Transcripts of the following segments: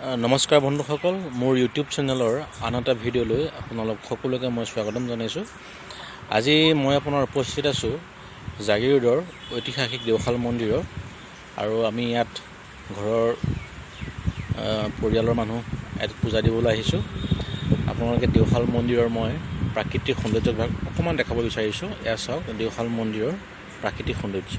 নমস্কাৰ বন্ধুসকল, মোৰ ইউটিউব চেনেলৰ আন এটা ভিডিঅ'লৈ আপোনালোক সকলোকে মই স্বাগতম জনাইছোঁ। আজি মই আপোনাৰ উপস্থিত আছোঁ জাগিৰোডৰ ঐতিহাসিক দেওশাল মন্দিৰত, আৰু আমি ইয়াত ঘৰৰ পৰিয়ালৰ মানুহ ইয়াত পূজা দিবলৈ আহিছোঁ। আপোনালোকে দেওশাল মন্দিৰৰ মই প্ৰাকৃতিক সৌন্দৰ্যভাগ অকণমান দেখাব বিচাৰিছোঁ। এয়া চাওক দেওশাল মন্দিৰৰ প্ৰাকৃতিক সৌন্দৰ্য।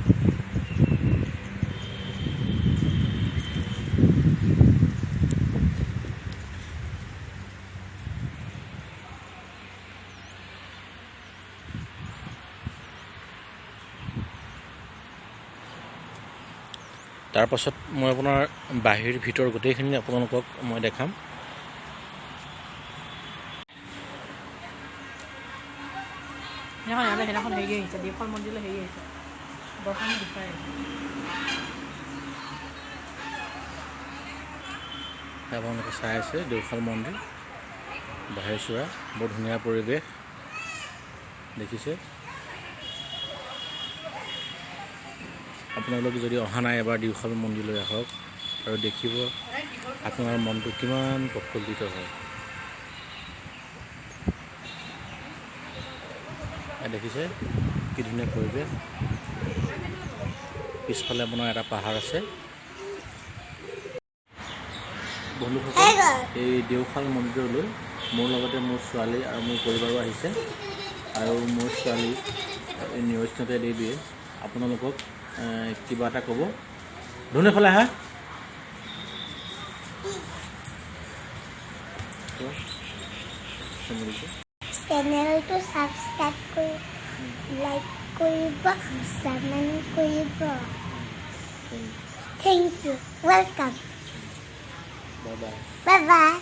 তাৰ পাছত মই আপোনাৰ বাহিৰ ভিতৰ গোটেইখিনি আপোনালোকক মই দেখাম। আপোনালোকে চাই আছে দেওশাল মন্দিৰ বাহিৰ চোৱা, বৰ ধুনীয়া পৰিৱেশ দেখিছে। আপোনালোক যদি অহা নাই এবাৰ দেওশাল মন্দিৰলৈ আহক আৰু দেখিব আপোনাৰ মনটো কিমান প্ৰফুল্লিত হয়। দেখিছে কি ধুনীয়া পৰিৱেশ। পিছফালে আপোনাৰ এটা পাহাৰ আছে। বন্ধুসকল, এই দেওশাল মন্দিৰলৈ মোৰ লগতে মোৰ ছোৱালী আৰু মোৰ পৰিবাৰো আহিছে, আৰু মোৰ ছোৱালী নিৰস্নতা দেৱীয়ে আপোনালোকক কিবা এটা ক'ব। ধুনীয়াফালে আহা। চেনেলটো সাবস্ক্ৰাইব কৰি লাইক কৰিব, কমেণ্ট কৰিব। Thank you, welcome, bye bye. Bye by.